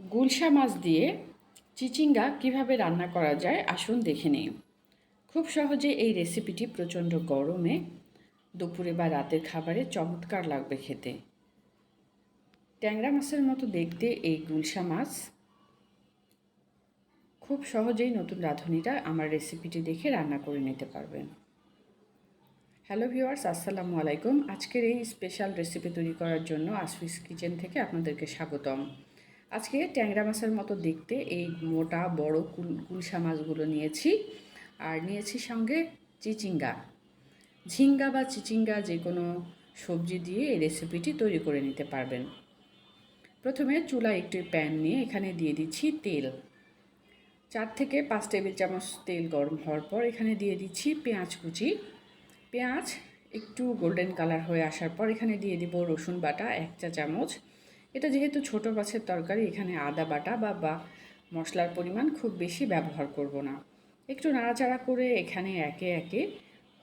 গুলশা মাছ দিয়ে চিচিঙ্গা কিভাবে রান্না করা যায় আসুন দেখে নিই। খুব সহজে এই রেসিপিটি প্রচণ্ড গরমে দুপুরে বা রাতের খাবারে চমৎকার লাগবে খেতে। ট্যাংরা মাছের মতো দেখতে এই গুলশা মাছ খুব সহজেই নতুন রাঁধুনিরা আমার রেসিপিটি দেখে রান্না করে নিতে পারবেন। হ্যালো ভিউয়ার্স, আসসালামু আলাইকুম। আজকের এই স্পেশাল রেসিপি তৈরি করার জন্য আসফিস কিচেন থেকে আপনাদেরকে স্বাগতম। আজকে ট্যাংরা মাছের মতো দেখতে এই মোটা বড় গুলশা মাছগুলো নিয়েছি, আর নিয়েছি সঙ্গে চিচিঙ্গা। ঝিঙ্গা বা চিচিঙ্গা যে কোনো সবজি দিয়ে এই রেসিপিটি তৈরি করে নিতে পারবেন। প্রথমে চুলায় একটি প্যান নিয়ে এখানে দিয়ে দিচ্ছি তেল। 4 থেকে 5 টেবিল চামচ তেল গরম হওয়ার পর এখানে দিয়ে দিচ্ছি পেঁয়াজ কুচি। পেঁয়াজ একটু গোল্ডেন কালার হয়ে আসার পর এখানে দিয়ে দিব রসুন বাটা 1 চা চামচ। এটা যেহেতু ছোটো মাছের তরকারি, এখানে আদা বাটা বা মশলার পরিমাণ খুব বেশি ব্যবহার করব না। একটু নাড়াচাড়া করে এখানে একে একে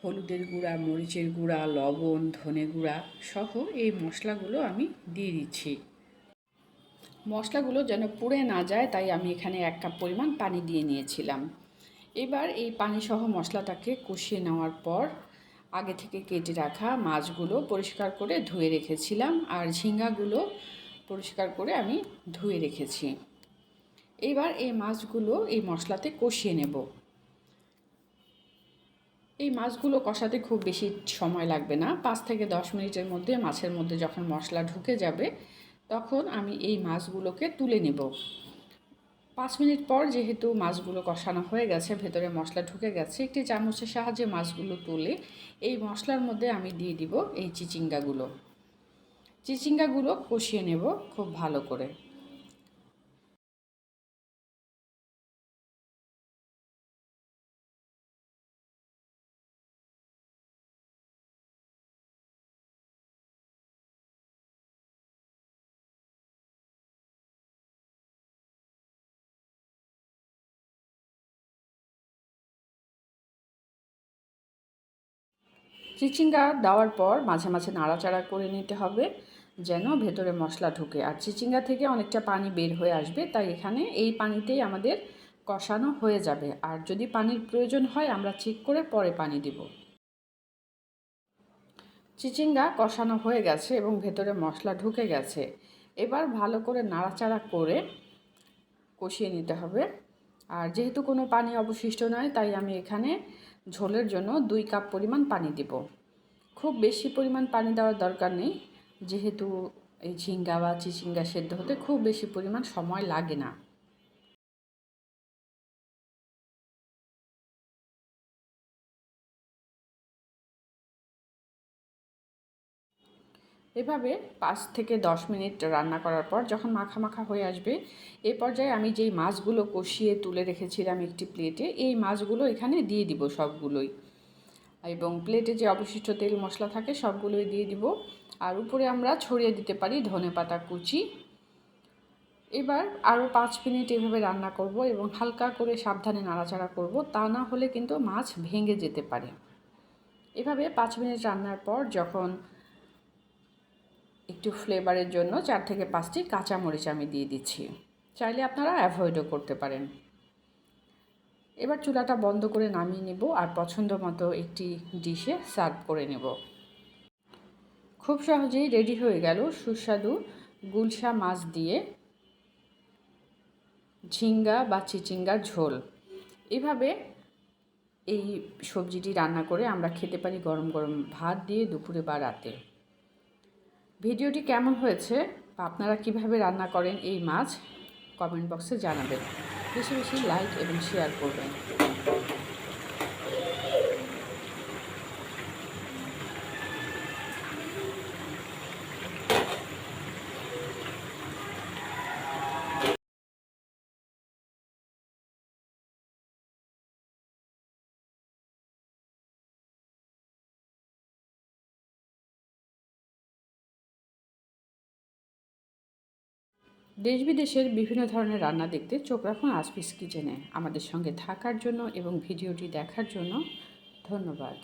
হলুদের গুঁড়া, মরিচের গুঁড়া, লবণ, ধনে গুঁড়া সহ এই মশলাগুলো আমি দিয়ে দিচ্ছি। মশলাগুলো যেন পুড়ে না যায় তাই আমি এখানে 1 কাপ পরিমাণ পানি দিয়ে নিয়েছিলাম। এবার এই পানি সহ মশলাটাকে কষিয়ে নেওয়ার পর আগে থেকে কেটে রাখা মাছগুলো পরিষ্কার করে ধুয়ে রেখেছিলাম, আর ঝিঙ্গাগুলো পরিষ্কার করে আমি ধুয়ে রেখেছি। এবার এই মাছগুলো এই মশলাতে কষিয়ে নেব। এই মাছগুলো কষাতে খুব বেশি সময় লাগবে না, 5 থেকে 10 মিনিটের মধ্যে মাছের মধ্যে যখন মশলা ঢুকে যাবে তখন আমি এই মাছগুলোকে তুলে নেব। 5 মিনিট পর যেহেতু মাছগুলো কষানো হয়ে গেছে, ভেতরে মশলা ঢুকে গেছে, একটি চামচের সাহায্যে মাছগুলো তুলে এই মশলার মধ্যে আমি দিয়ে দিব এই চিচিঙ্গাগুলো কষিয়ে নেব খুব ভালো করে। চিচিঙ্গা দেওয়ার পর মাঝে মাঝে নাড়াচাড়া করে নিতে হবে যেন ভেতরে মশলা ঢুকে, আর চিচিঙ্গা থেকে অনেকটা পানি বের হয়ে আসবে, তাই এখানে এই পানিতেই আমাদের কষানো হয়ে যাবে। আর যদি পানির প্রয়োজন হয় আমরা চেক করে পরে পানি দিব। চিচিঙ্গা কষানো হয়ে গেছে এবং ভেতরে মশলা ঢুকে গেছে। এবার ভালো করে নাড়াচাড়া করে কষিয়ে নিতে হবে। আর যেহেতু কোনো পানি অবশিষ্ট নয় তাই আমি এখানে ঝোলের জন্য 2 কাপ পরিমাণ পানি দিব। খুব বেশি পরিমাণ পানি দেওয়ার দরকার নেই, যেহেতু এই ঝিঙ্গা বা চিচিঙ্গা সেদ্ধ হতে খুব বেশি পরিমাণ সময় লাগে না। এভাবে 5 থেকে 10 মিনিট রান্না করার পর যখন মাখা মাখা হয়ে আসবে, এই পর্যায়ে আমি যেই মাছগুলো কষিয়ে তুলে রেখেছিলাম একটি প্লেটে, এই মাছগুলো এখানে দিয়ে দিব সবগুলোই, এবং প্লেটে যে অবশিষ্ট তেল মশলা থাকে সবগুলোই দিয়ে দিব। আর উপরে আমরা ছড়িয়ে দিতে পারি ধনেপাতা কুচি। এবার আরও 5 মিনিট এভাবে রান্না করব এবং হালকা করে সাবধানে নাড়াচাড়া করব, তা না হলে কিন্তু মাছ ভেঙে যেতে পারে। এভাবে 5 মিনিট রান্নার পর যখন একটু ফ্লেভারের জন্য 4 থেকে 5টি কাঁচামরিচ আমি দিয়ে দিচ্ছি, চাইলে আপনারা অ্যাভয়েডও করতে পারেন। এবার চুলাটা বন্ধ করে নামিয়ে নেব আর পছন্দ মতো একটি ডিশে সার্ভ করে নেব। খুব সহজেই রেডি হয়ে গেল সুস্বাদু গুলশা মাছ দিয়ে ঝিঙ্গা বা চিচিঙ্গার ঝোল। এভাবে এই সবজিটি রান্না করে আমরা খেতে পারি গরম গরম ভাত দিয়ে দুপুরে বা রাতে। ভিডিওটি কেমন হয়েছে বা আপনারা কিভাবে রান্না করেন এই মাছ কমেন্ট বক্সে জানাবেন। বেশি বেশি লাইক এবং শেয়ার করবেন। দেশ বিদেশের বিভিন্ন ধরনের রান্না দেখতে চোখ রাখুন আসফিস কিচেনে। আমাদের সঙ্গে থাকার জন্য এবং ভিডিওটি দেখার জন্য ধন্যবাদ।